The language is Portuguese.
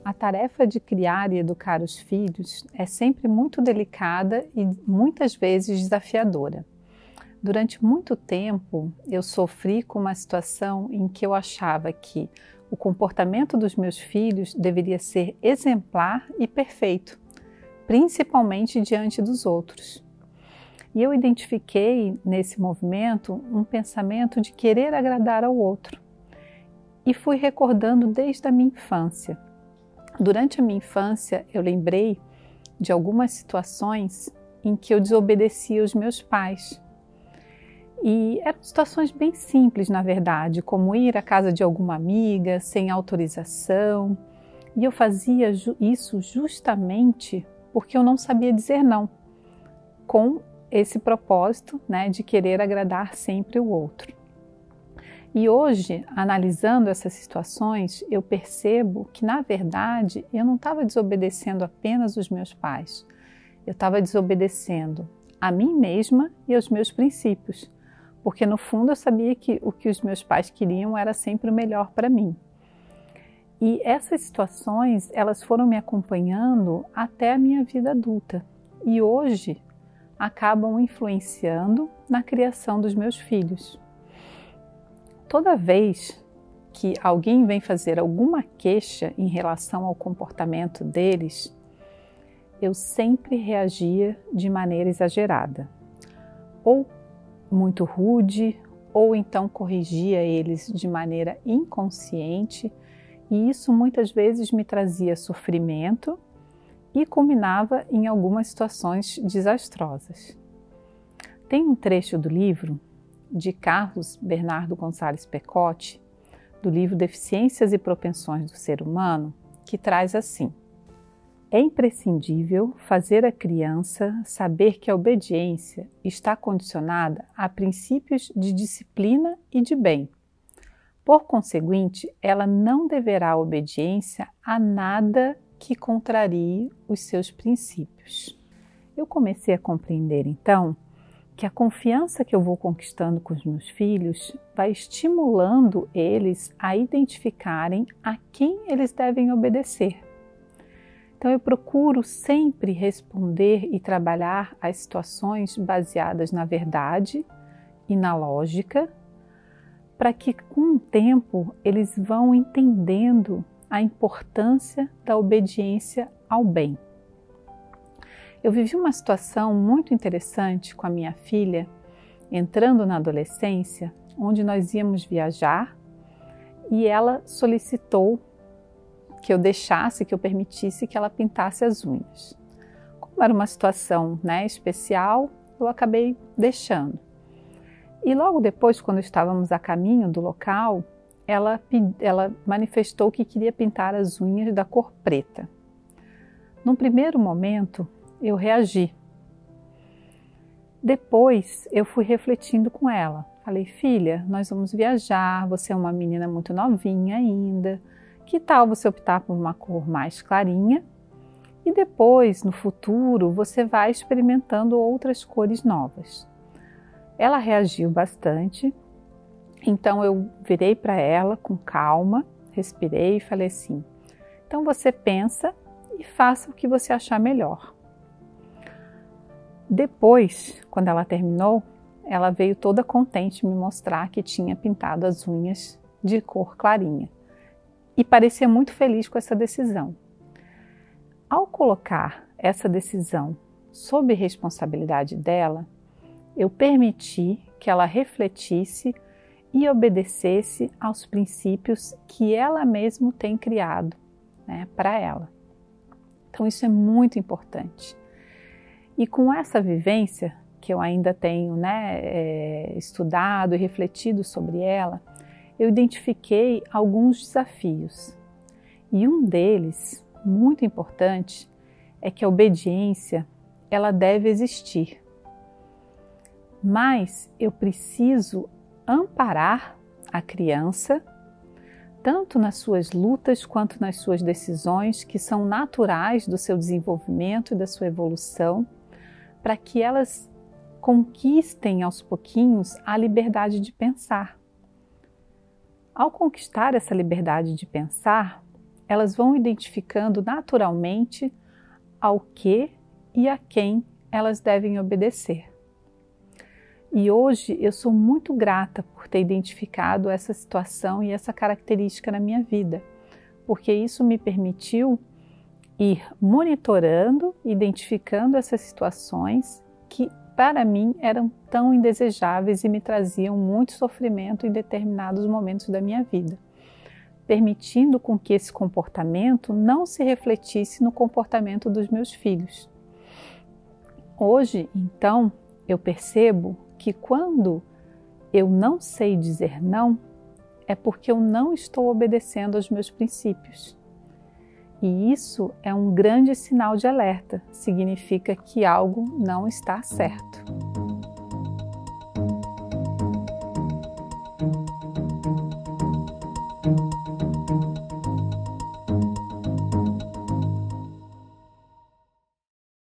A tarefa de criar e educar os filhos é sempre muito delicada e muitas vezes desafiadora. Durante muito tempo, eu sofri com uma situação em que eu achava que o comportamento dos meus filhos deveria ser exemplar e perfeito, principalmente diante dos outros. E eu identifiquei nesse movimento um pensamento de querer agradar ao outro. E fui recordando desde a minha infância. Durante a minha infância, eu lembrei de algumas situações em que eu desobedecia os meus pais. E eram situações bem simples, na verdade, como ir à casa de alguma amiga sem autorização. E eu fazia isso justamente porque eu não sabia dizer não, com esse propósito, de querer agradar sempre o outro. E hoje, analisando essas situações, eu percebo que, na verdade, eu não estava desobedecendo apenas os meus pais. Eu estava desobedecendo a mim mesma e aos meus princípios, porque no fundo eu sabia que o que os meus pais queriam era sempre o melhor para mim. E essas situações, elas foram me acompanhando até a minha vida adulta. E hoje acabam influenciando na criação dos meus filhos. Toda vez que alguém vem fazer alguma queixa em relação ao comportamento deles, eu sempre reagia de maneira exagerada, ou muito rude, ou então corrigia eles de maneira inconsciente, e isso muitas vezes me trazia sofrimento e culminava em algumas situações desastrosas. Tem um trecho do livro de Carlos Bernardo Gonçalves Pecote, do livro Deficiências e Propensões do Ser Humano, que traz assim: é imprescindível fazer a criança saber que a obediência está condicionada a princípios de disciplina e de bem. Por conseguinte, ela não deverá obediência a nada que contrarie os seus princípios. Eu comecei a compreender, então, que a confiança que eu vou conquistando com os meus filhos vai estimulando eles a identificarem a quem eles devem obedecer. Então eu procuro sempre responder e trabalhar as situações baseadas na verdade e na lógica, para que com o tempo eles vão entendendo a importância da obediência ao bem. Eu vivi uma situação muito interessante com a minha filha, entrando na adolescência, onde nós íamos viajar e ela solicitou que eu deixasse, que eu permitisse que ela pintasse as unhas. Como era uma situação especial, eu acabei deixando. E logo depois, quando estávamos a caminho do local, ela manifestou que queria pintar as unhas da cor preta. Num primeiro momento, eu reagi. Depois, eu fui refletindo com ela. Falei: filha, nós vamos viajar, você é uma menina muito novinha ainda. Que tal você optar por uma cor mais clarinha? E depois, no futuro, você vai experimentando outras cores novas. Ela reagiu bastante. Então eu virei para ela com calma, respirei e falei assim: então você pensa e faça o que você achar melhor. Depois, quando ela terminou, ela veio toda contente me mostrar que tinha pintado as unhas de cor clarinha e parecia muito feliz com essa decisão. Ao colocar essa decisão sob responsabilidade dela, eu permiti que ela refletisse e obedecesse aos princípios que ela mesma tem criado para ela. Então isso é muito importante. E com essa vivência, que eu ainda tenho estudado e refletido sobre ela, eu identifiquei alguns desafios. E um deles, muito importante, é que a obediência ela deve existir. Mas eu preciso amparar a criança, tanto nas suas lutas quanto nas suas decisões, que são naturais do seu desenvolvimento e da sua evolução, para que elas conquistem aos pouquinhos a liberdade de pensar. Ao conquistar essa liberdade de pensar, elas vão identificando naturalmente ao que e a quem elas devem obedecer. E hoje eu sou muito grata por ter identificado essa situação e essa característica na minha vida, porque isso me permitiu ir monitorando, identificando essas situações que para mim eram tão indesejáveis e me traziam muito sofrimento em determinados momentos da minha vida, permitindo com que esse comportamento não se refletisse no comportamento dos meus filhos. Hoje, então, eu percebo que quando eu não sei dizer não, é porque eu não estou obedecendo aos meus princípios. E isso é um grande sinal de alerta, significa que algo não está certo.